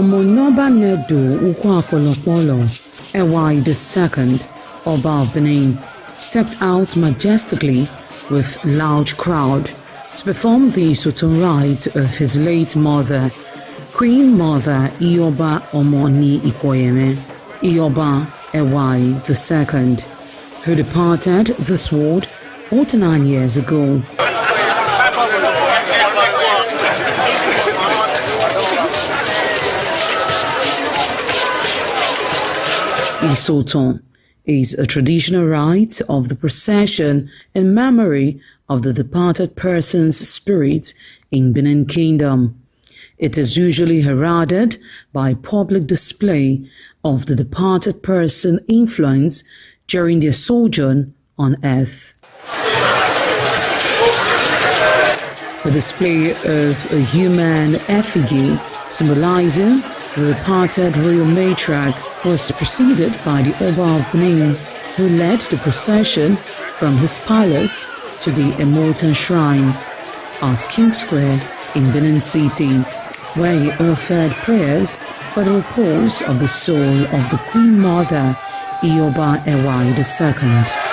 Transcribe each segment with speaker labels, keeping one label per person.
Speaker 1: Omonoba Nedu Ukwakolopolo, Ewai II, Oba of Benin, stepped out majestically with loud crowd to perform the Sultan rites of his late mother, Queen Mother Ioba Omoni Ikoyeme, Ioba Ewai II, who departed this world 49 years ago. Isoton is a traditional rite of the procession in memory of the departed person's spirit in Benin Kingdom. It is usually heralded by public display of the departed person's influence during their sojourn on earth. The display of a human effigy symbolizing the departed royal matriarch was preceded by the Oba of Benin, who led the procession from his palace to the Immortal Shrine at King Square in Benin City, where he offered prayers for the repose of the soul of the Queen Mother, Ioba Ewai II.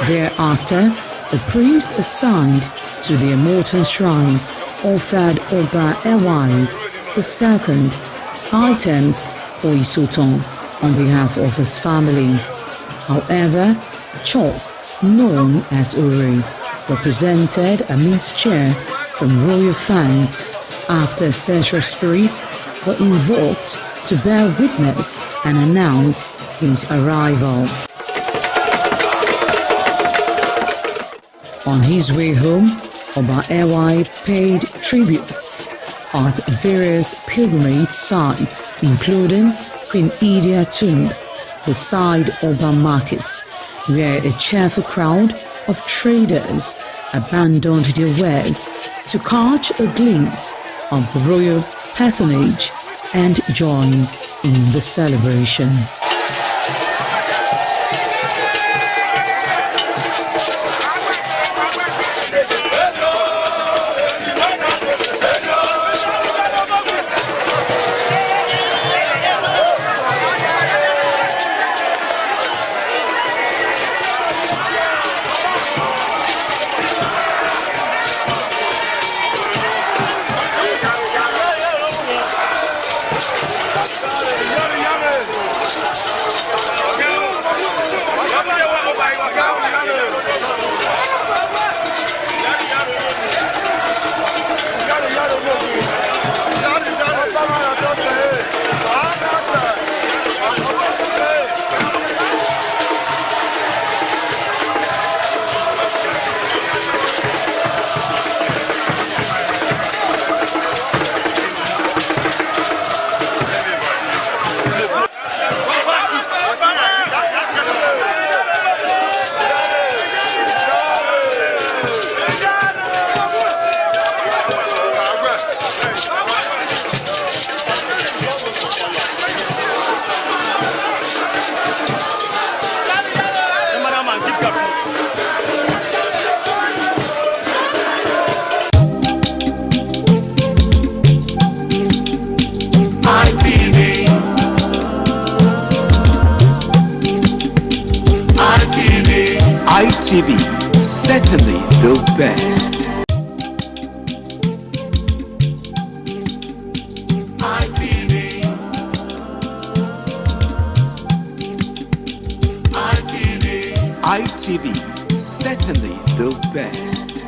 Speaker 1: Thereafter, the priest assigned to the Immortal Shrine offered Oba Ewai II items for Isoton on behalf of his family. However, chalk, known as Uri, represented a mixture from royal fans after ancestral spirits were invoked to bear witness and announce his arrival. On his way home, Oba Ewai paid tributes at various pilgrimage sites, including Queen Idia Tomb, beside Oba Market, where a cheerful crowd of traders abandoned their wares to catch a glimpse of the royal personage and join in the celebration.
Speaker 2: ITV, certainly the best. ITV, certainly the best.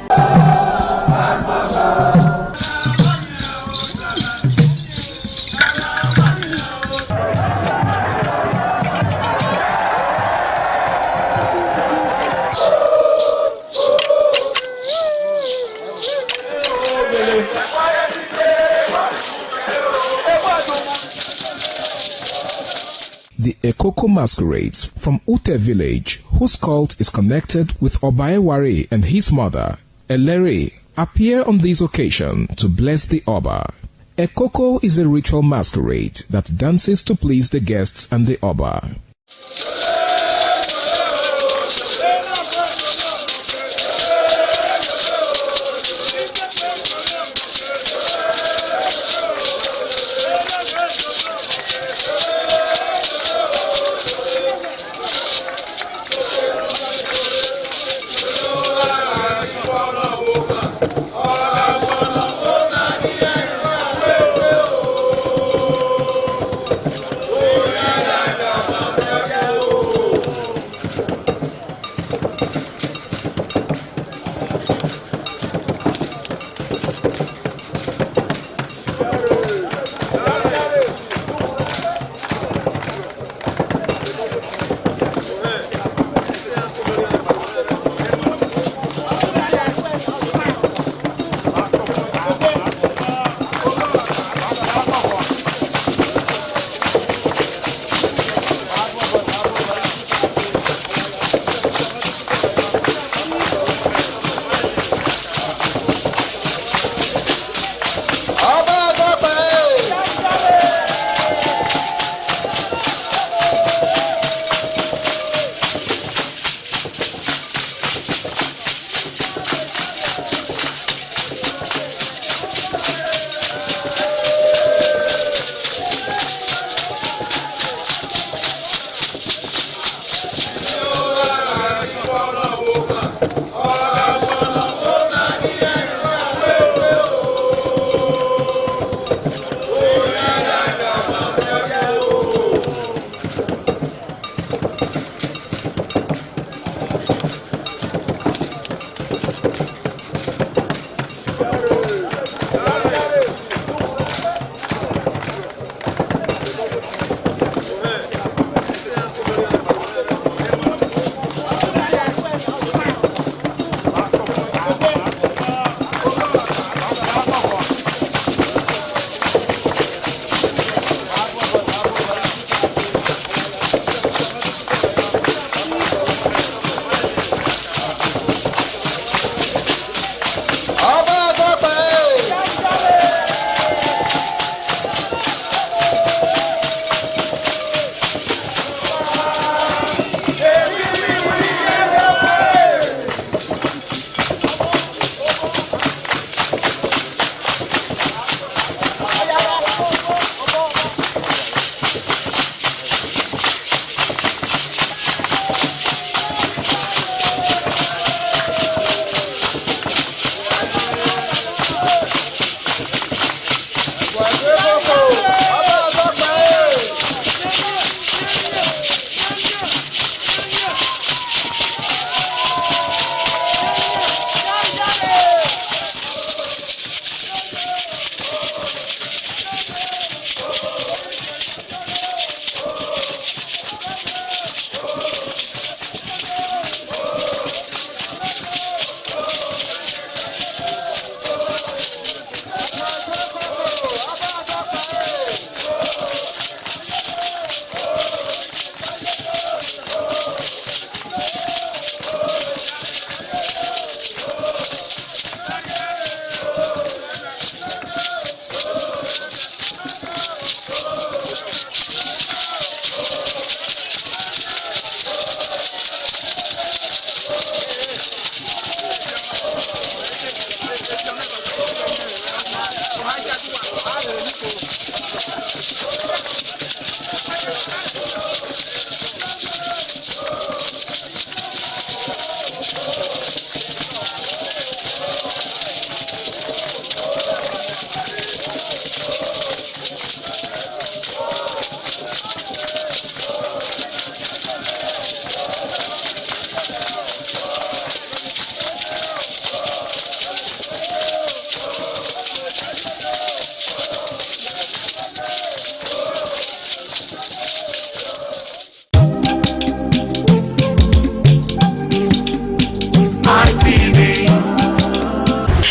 Speaker 3: The Ekoko masquerades from Ute village, whose cult is connected with Obaeware and his mother, Elere, appear on this occasion to bless the Oba. Ekoko is a ritual masquerade that dances to please the guests and the Oba.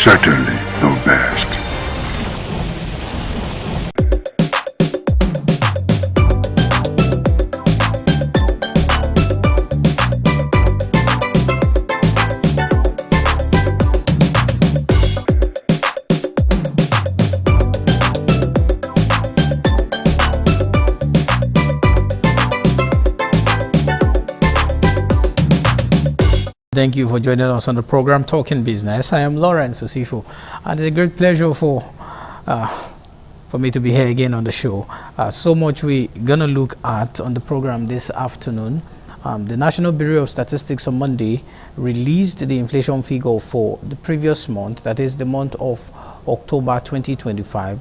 Speaker 4: certainly the best.
Speaker 5: Thank you for joining us on the program Talking Business. I am Lawrence Osifo, and it's a great pleasure for me to be here again on the show. So much we're gonna look at on the program this afternoon. The National Bureau of Statistics on Monday released the inflation figure for the previous month, that is the month of October 2025,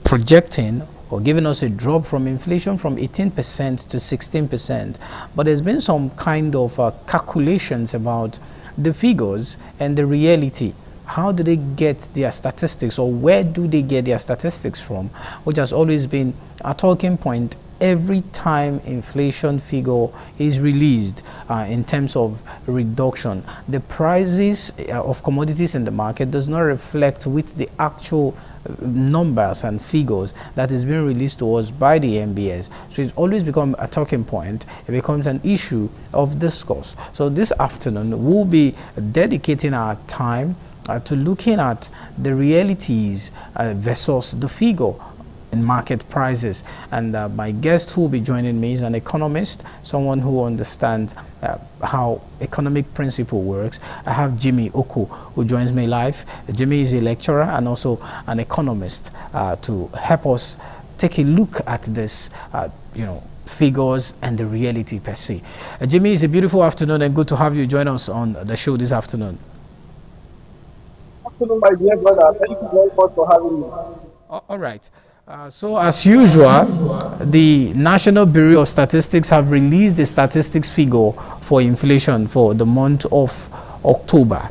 Speaker 5: projecting or giving us a drop from inflation from 18% to 16%. But there's been some kind of calculations about the figures and the reality. How do they get their statistics, or where do they get their statistics from, which has always been a talking point every time inflation figure is released in terms of reduction. The prices of commodities in the market does not reflect with the actual numbers and figures that is being released to us by the NBS. So it's always become a talking point. It becomes an issue of discourse. So this afternoon we'll be dedicating our time to looking at the realities versus the figure in market prices. And my guest who will be joining me is an economist, someone who understands how economic principle works. I have Jimmy Oku, who joins me live. Jimmy is a lecturer and also an economist to help us take a look at this, figures and the reality per se. Jimmy, it's a beautiful afternoon and good to have you join us on the show this afternoon.
Speaker 6: Afternoon, my dear brother. Thank you very much for having me.
Speaker 5: All right. So as usual, the National Bureau of Statistics have released the statistics figure for inflation for the month of October,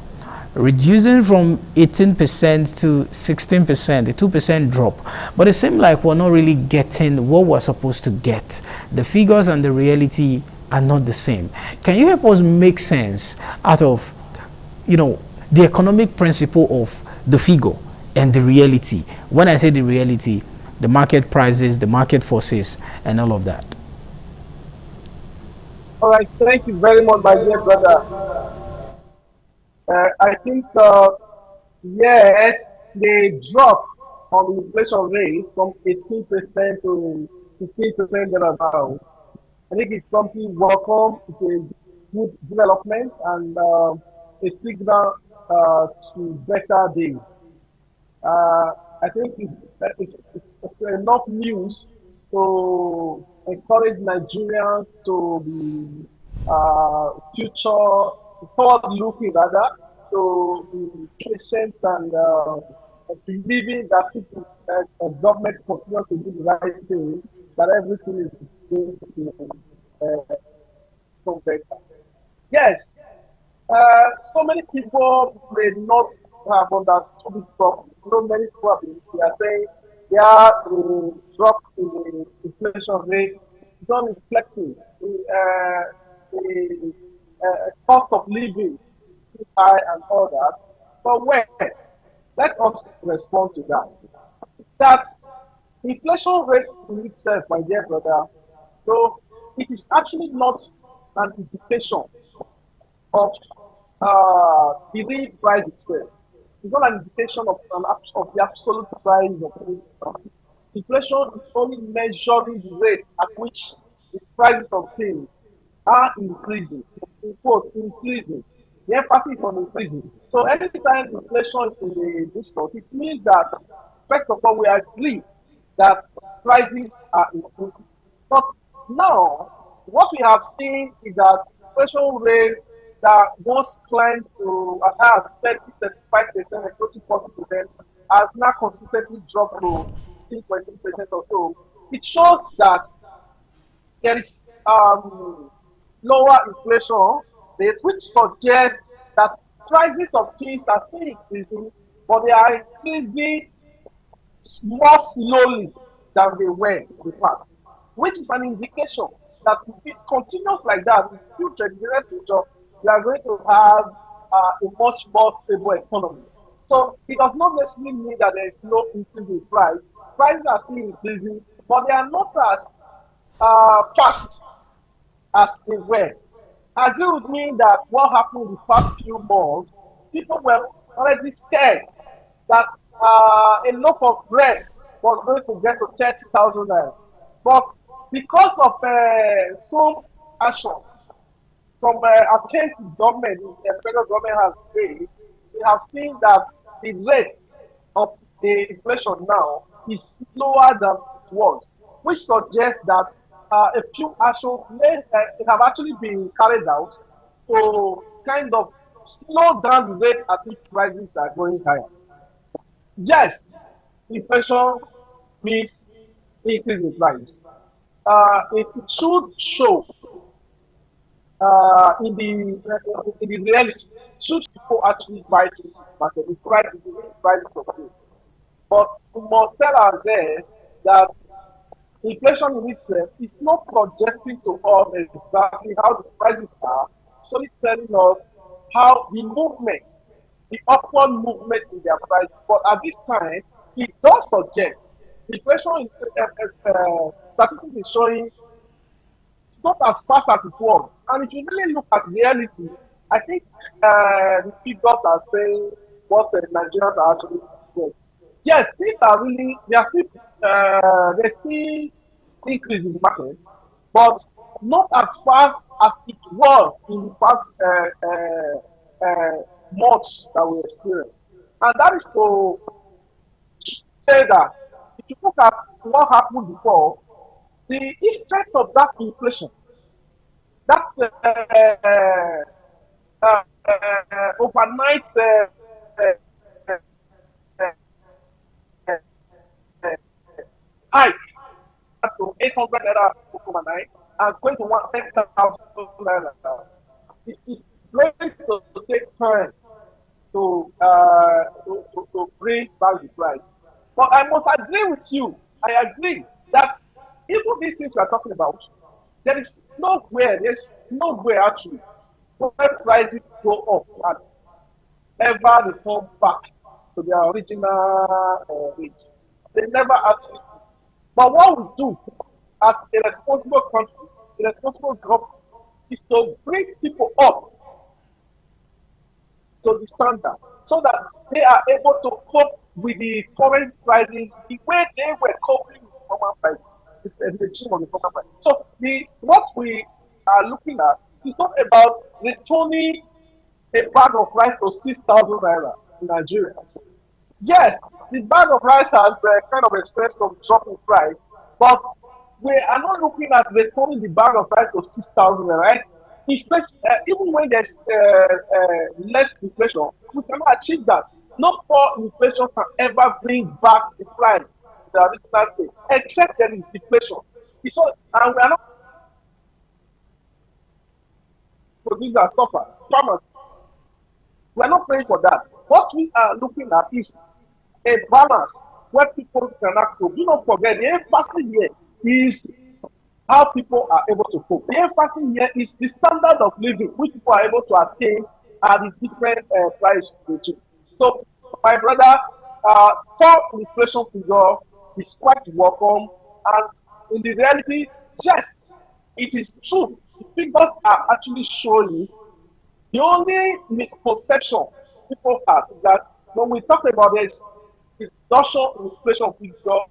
Speaker 5: reducing from 18% to 16%, a 2% drop. But it seemed like we're not really getting what we're supposed to get. The figures and the reality are not the same. Can you help us make sense out of, the economic principle of the figure and the reality? When I say the reality, the market prices, the market forces, and all of that.
Speaker 6: All right, thank you very much, my dear brother. I think, yes, they dropped on the inflation rate from 18% to 15% thereabout. I think it's something welcome. It's a good development and a signal to better days. I think it's enough news to encourage Nigerians to be forward-looking, rather, to be patient and believing that if government continues to do the right thing, that everything is going to go better. Yes, so many people may not have understood it properly. Many people they are saying the drop in the inflation rate is not reflecting the cost of living too high and all that. But let us respond to that. That inflation rate in itself, my dear brother, so it is actually not an indication of the real price itself. It's not an indication of the absolute price of things. Inflation is only measuring the rate at which the prices of things are increasing. In quote, increasing. The emphasis on increasing. So anytime inflation is in the discourse, it means that, first of all, we agree that prices are increasing. But now, what we have seen is that inflation rate that once climbed to as high as 30, 35%, and 40% has now consistently dropped to 15% or so. It shows that there is lower inflation rate, which suggests that prices of things are still increasing, but they are increasing more slowly than they were in the past, which is an indication that if it continues like that, in future, in the near future, we are going to have a much more stable economy. So it does not necessarily mean that there is no increase in price. Prices are still increasing, but they are not as fast as they were. Agree with me that what happened in the past few months, people were already scared that a loaf of bread was going to get to 30,000 naira. But because of some action from attempt government, the federal government has made, we have seen that the rate of the inflation now is lower than it was, which suggests that a few actions may have actually been carried out to kind of slow down the rate at which prices are going higher. Yes, inflation means increase in price. It should show in the reality, should people actually buy it in the market, the prices of goods. But we must tell ourselves that inflation in itself is not suggesting to us exactly how the prices are, it's only telling us how the movement, the upward movement in their price. But at this time, it does suggest inflation statistics is showing it's not as fast as it was. And if you really look at reality, I think the figures are saying what the Nigerians are actually doing. Yes, these are really, they still increase in the market, but not as fast as it was in the past months that we experienced. And that is to say that if you look at what happened before, the effect of that inflation, that overnight hike to 800 naira overnight and going to 10,000 naira. It is going to take time to bring back the price. But I must agree with you. I agree that even these things we are talking about, there's nowhere actually where prices go up and ever return back to their original rate. They never actually do. But what we do as a responsible country, a responsible government, is to bring people up to the standard so that they are able to cope with the current prices the way they were coping with former prices, the regime of the former prices. So what we are looking at is not about returning a bag of rice to 6,000 naira in Nigeria. Yes, the bag of rice has kind of experienced some drop in price, but we are not looking at returning the bag of rice to 6,000 naira, right? Even when there's less inflation, we cannot achieve that. No more inflation can ever bring back the price to the original state, except there is deflation. And we are not producers suffer, farmers. We are not praying for that. What we are looking at is a balance where people can act. Do not forget, the emphasis here is how people are able to cope. The emphasis here is the standard of living which people are able to attain at the different price ranges. So, my brother, for inflation figure is quite welcome, and in the reality, yes, it is true. The figures are actually showing. The only misconception people have is that when we talk about this reduction in inflation figure,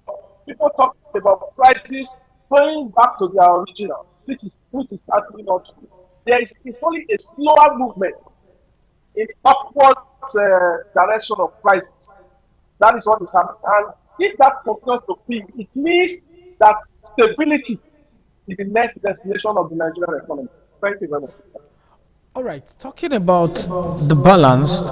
Speaker 6: people talk about prices going back to their original, which is actually not true. It's only a slower movement in upward direction of prices. That is what is happening. And if that continues to be, it means that stability is the next destination of the Nigerian economy. Thank you very much.
Speaker 5: All right, talking about the balance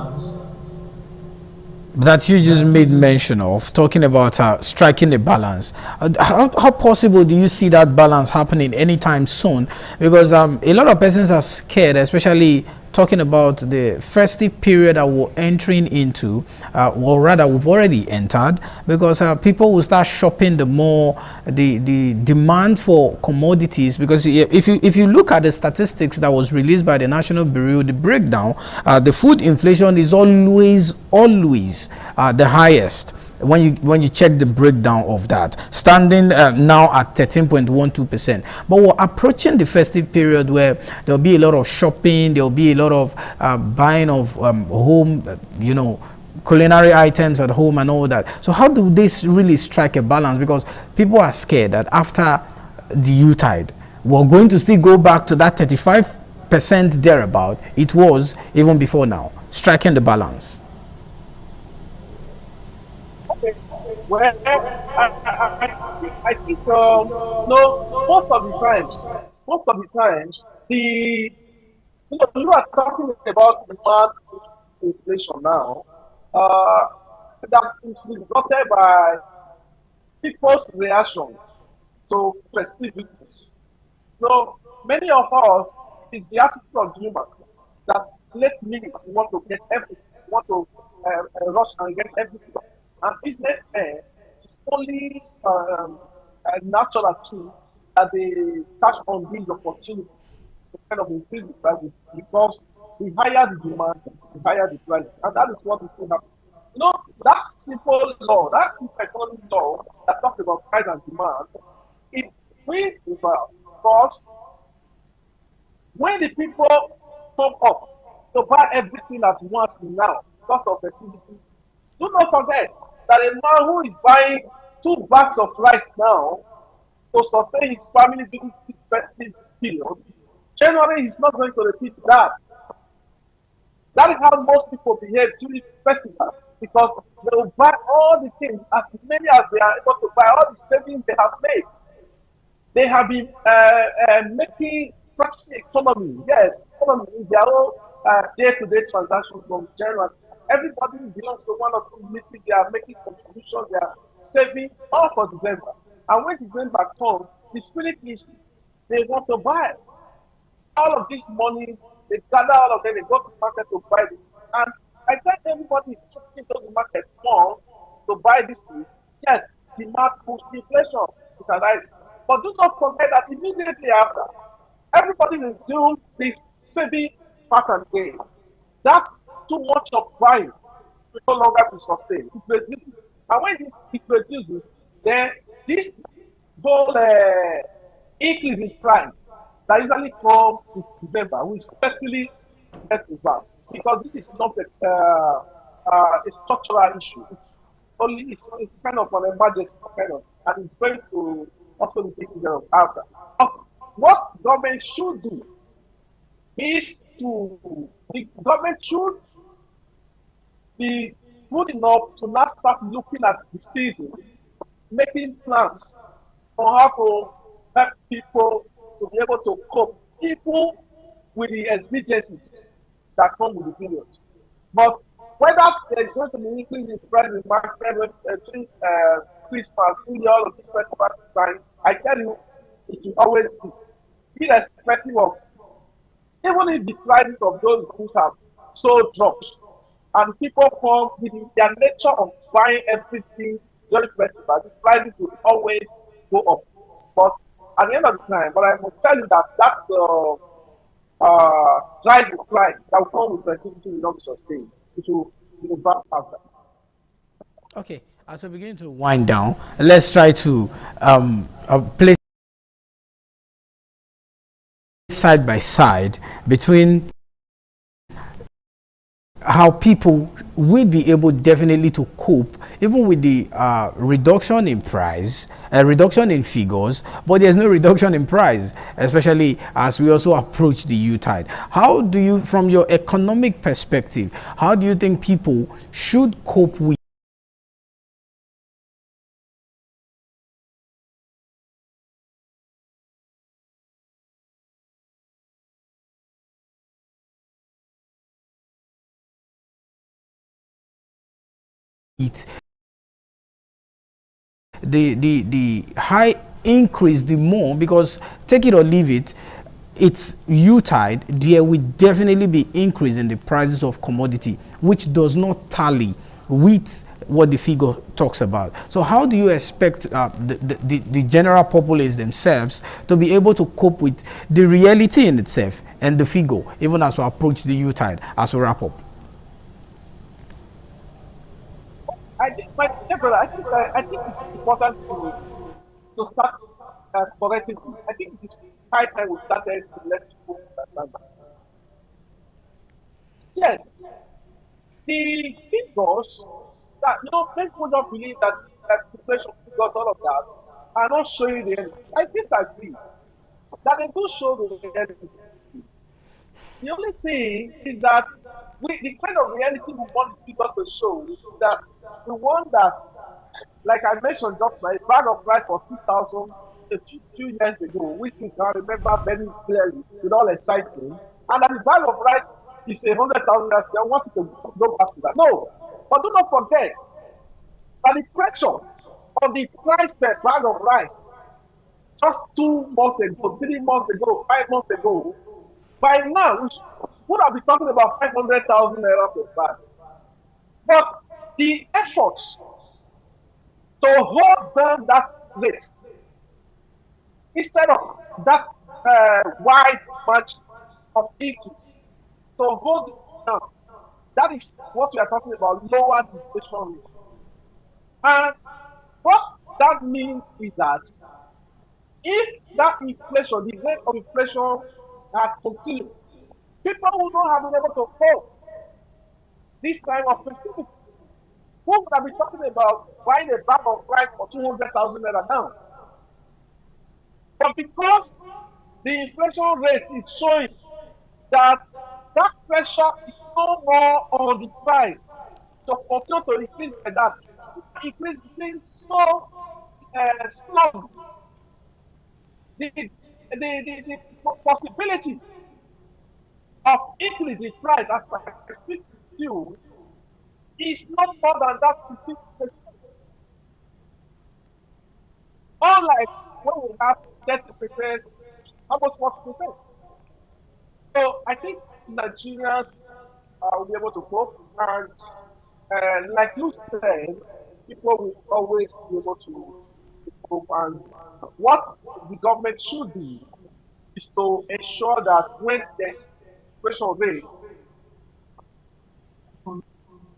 Speaker 5: that you just made mention of, talking about striking a balance, how possible do you see that balance happening anytime soon? Because a lot of persons are scared, especially talking about the festive period that we're entering into, or rather we've already entered, because people will start shopping the more, the demand for commodities, because if you look at the statistics that was released by the National Bureau, the breakdown, the food inflation is always the highest when you check the breakdown of that, standing now at 13.12%. But we're approaching the festive period where there'll be a lot of shopping, there'll be a lot of buying of home, culinary items at home and all that. So how do this really strike a balance? Because people are scared that after the Yuletide, we're going to still go back to that 35% thereabout it was even before now, striking the balance.
Speaker 6: Well, I think no, most of the times, you are talking about demand inflation now. That is resulted by people's reaction to festivities. So many of us is the attitude of human that let me want to get everything, want to rush and get everything. And businessmen is only natural too that they catch on these opportunities to kind of increase the prices, because the higher the demand, the higher the price. And that is what is going to happen. That simple law, that simple economic law that talks about price and demand, it brings about, because when the people come up to buy everything at once now, because of activities, do not forget that a man who is buying 2 bags of rice now to sustain his family during this festive period, generally he's not going to repeat that. That is how most people behave during festivals, because they will buy all the things, as many as they are able to buy, all the savings they have made. They have been making practicing economy. Yes, economy is their own day-to-day transactions from January. Everybody belongs to one or two meetings. They are making contributions. They are saving all for December. And when December comes, the spirit is they want to buy all of these monies. They gather all of them. They go to the market to buy this. And I think everybody is looking to the market more to buy this thing. Yes, demand push inflation is arise. But do not forget that immediately after, everybody resumes the saving pattern again. That too much of buying will no longer be sustained. It reduces. And when it reduces, then this whole increase in price that usually comes in December will certainly get reversed, because this is not a structural issue. It's kind of an emergency kind of, and it's going to also be taken care of after. What government should do is the government should be good enough to not start looking at the season, making plans on how to help people to be able to cope, even with the exigencies that come with the period. But whether there's going to be increase in price in market during Christmas, during all of this festival time, I tell you, it will always be irrespective of, even if the prices of those goods have so dropped, and people come with their nature of buying everything during festival, the prices will always go up. But at the end of the time, but I will tell you that that's rise in price that will come with festivity will not be sustained. It will back after.
Speaker 5: Okay, as we begin to wind down, let's try to place side by side between how people will be able definitely to cope even with the reduction in price, reduction in figures, but there's no reduction in price, especially as we also approach the Yuletide. How do you, from your economic perspective, how do you think people should cope with it? The high increase, the more, because take it or leave it, its U-tide, there will definitely be increase in the prices of commodity, which does not tally with what the figure talks about. So how do you expect the general populace themselves to be able to cope with the reality in itself and the figure, even as we approach the U-tide, as we wrap up?
Speaker 6: I think, my dear brother, I think it's important to start correcting. I think it's high time we started to let people understand that. Yes, the figures that, many people don't believe that inflation figures, all of that, are not showing the reality. I disagree that they do show the reality. The only thing is that the kind of reality we want the figures to show is that the one that, like I mentioned just now, a bag of rice for 6,000 a few years ago, which we can remember very clearly with all excitement, and that the bag of rice is 100,000. I want you to go back to that. No, but do not forget that the pressure of the price per bag of rice just 2 months ago, 3 months ago, 5 months ago, by now we would have been talking about 500,000 naira per bag. But the efforts to hold down that rate instead of that wide margin of increase, to hold it down, that is what we are talking about, lower the inflation rate. And what that means is that if that inflation, the rate of inflation had continued, people who don't have been able to cope this time of festivity, who would have been talking about buying a bag of rice for 200,000 naira now? But because the inflation rate is showing that pressure is no more on the price to continue to increase like that, increase is so strong. The possibility of increasing price as I speak to you is not more than that 60%. Unlike when we have 30%, almost 40%. So I think Nigerians will be able to cope, and like you said, people will always be able to cope. And what the government should do is to ensure that when there's inflation rate,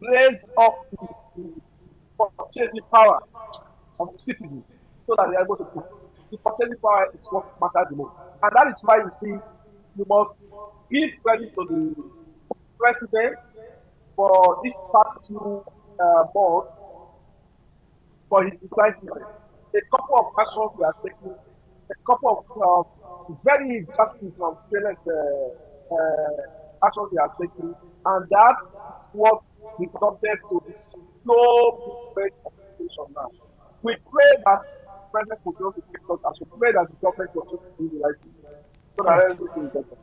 Speaker 6: raise up the purchasing power of the citizens so that they are able to cope. The purchasing power is what matters the most, and that is why you see you must give credit to the president for this past 2 months for his decisiveness. A couple of actions he has taken, a couple of very drastic and fearless actions he has taken, and that is what resulted to the slow movement of inflation now. We pray that the president will be able to fix us, as we pray that the government will also do the right thing, so that everything is better.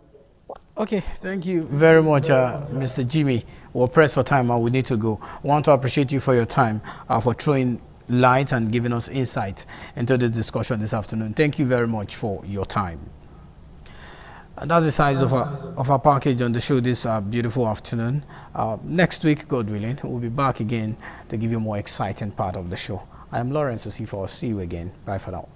Speaker 5: Okay, thank you very much, Mr. Jimmy. We're pressed for time and we need to go. I want to appreciate you for your time, for throwing light and giving us insight into this discussion this afternoon. Thank you very much for your time. And that's the size of our package on the show this beautiful afternoon. Next week, God willing, we'll be back again to give you a more exciting part of the show. I am Lawrence Osifo. I'll see you again. Bye for now.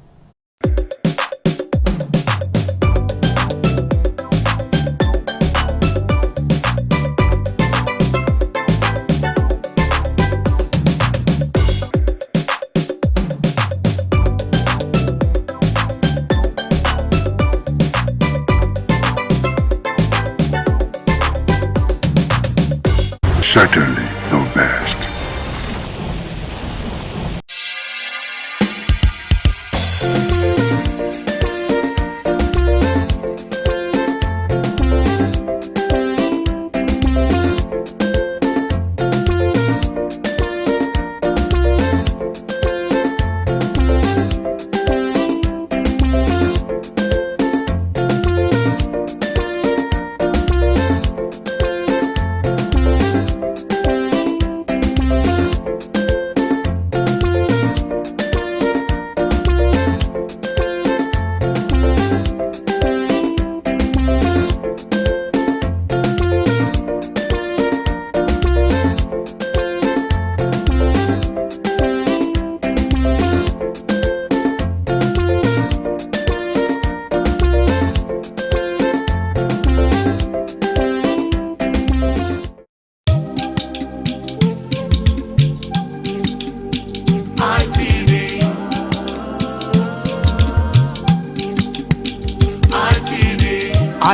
Speaker 4: Certainly the best.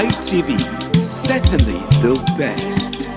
Speaker 2: ITV, certainly the best.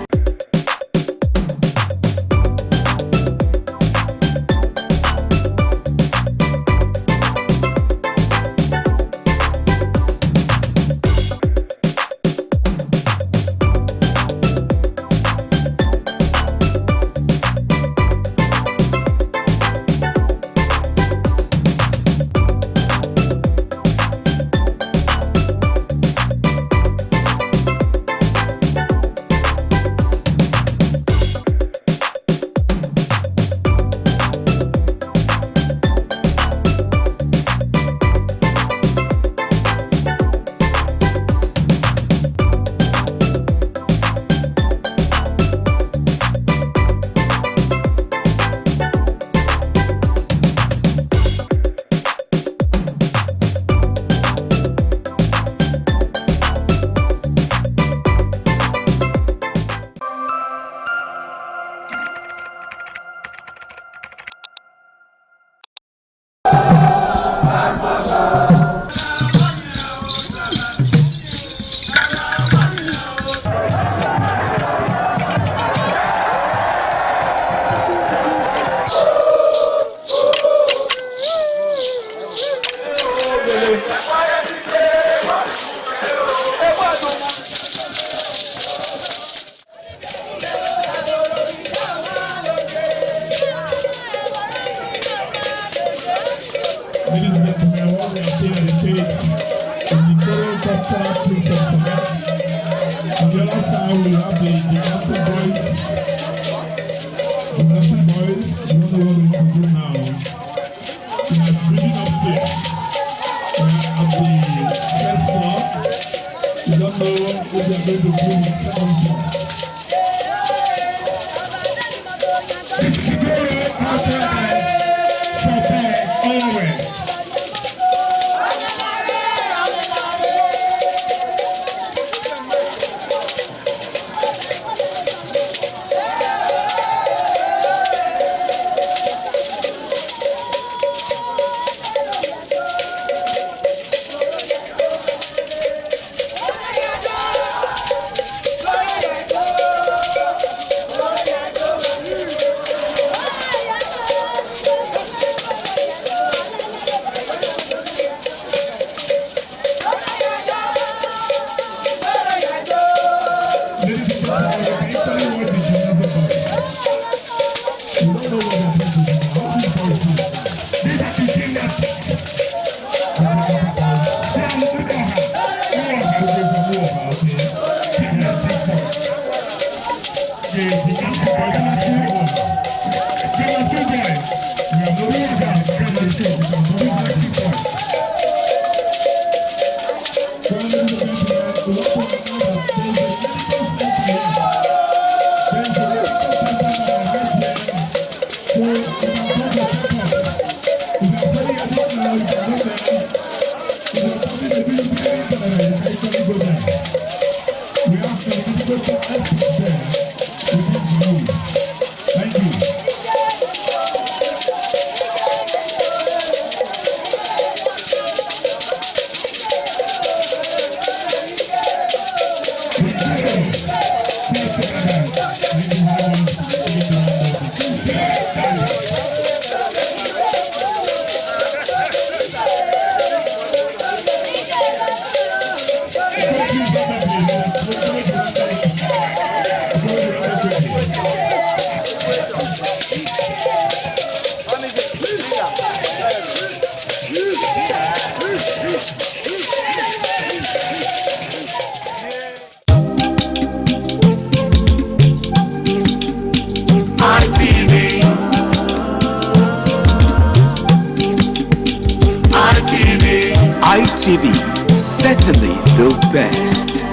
Speaker 2: ITV, certainly the best.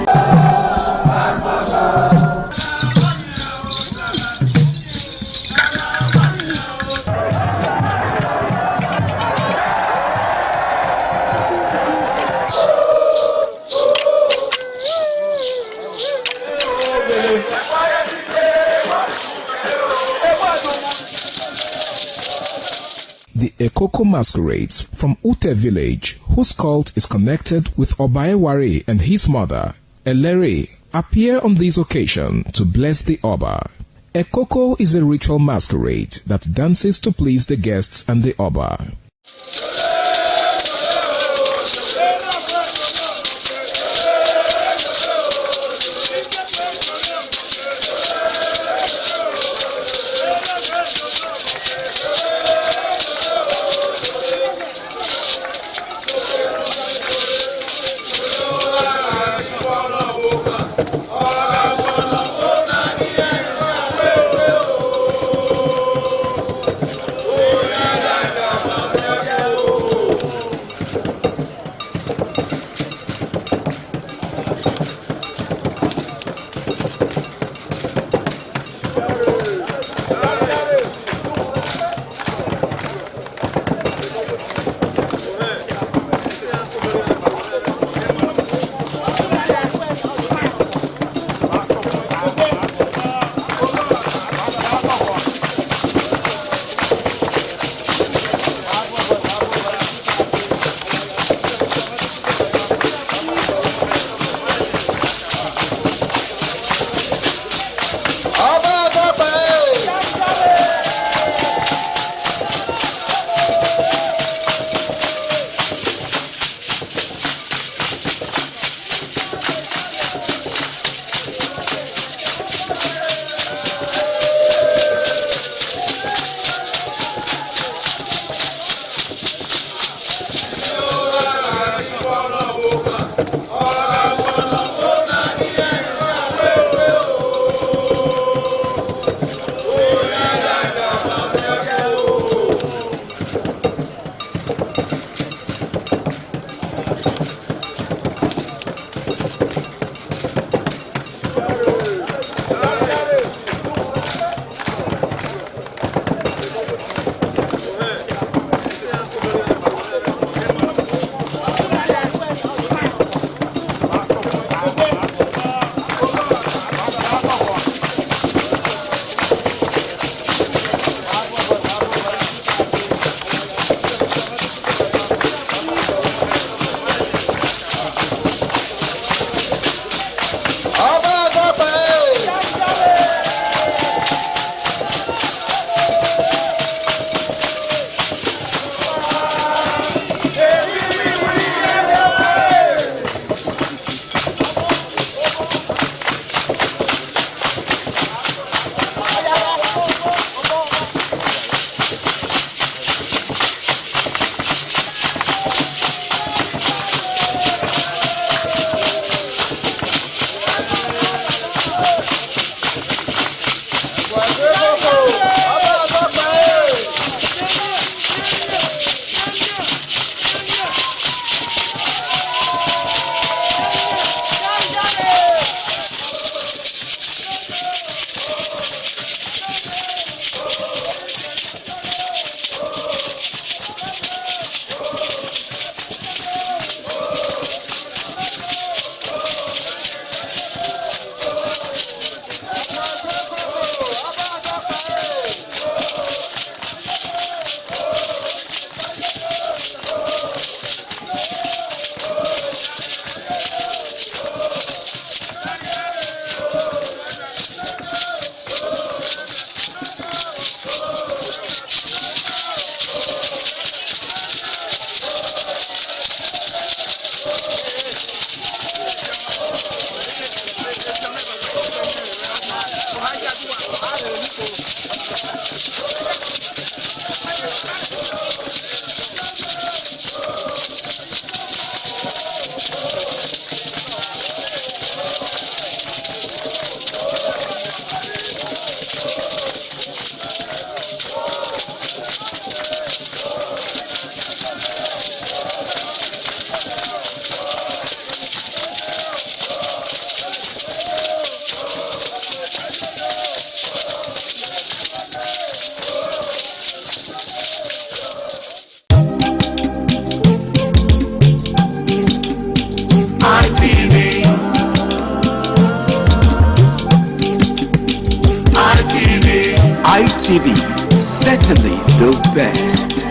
Speaker 3: The Ekoko masquerades from Ute village, whose cult is connected with Obaeware and his mother, Eleri, appear on this occasion to bless the Oba. Ekoko is a ritual masquerade that dances to please the guests and the Oba.
Speaker 2: ITV, certainly the best.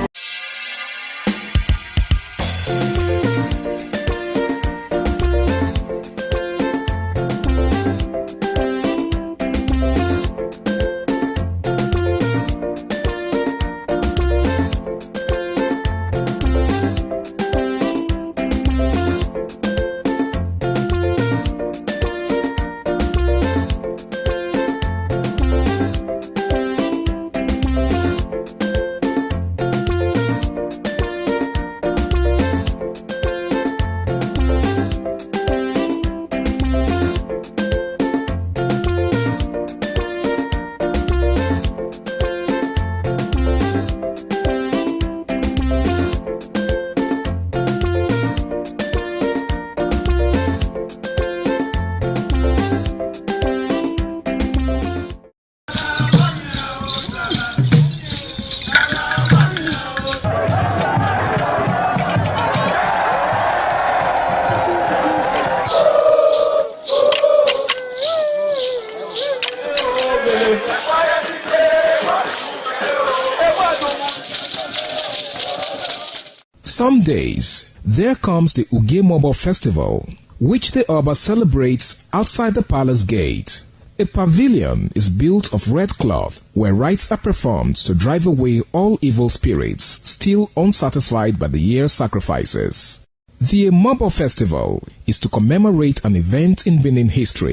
Speaker 3: Some days, there comes the Uge Mobo Festival, which the Oba celebrates outside the palace gate. A pavilion is built of red cloth where rites are performed to drive away all evil spirits still unsatisfied by the year's sacrifices. The Mobo Festival is to commemorate an event in Benin history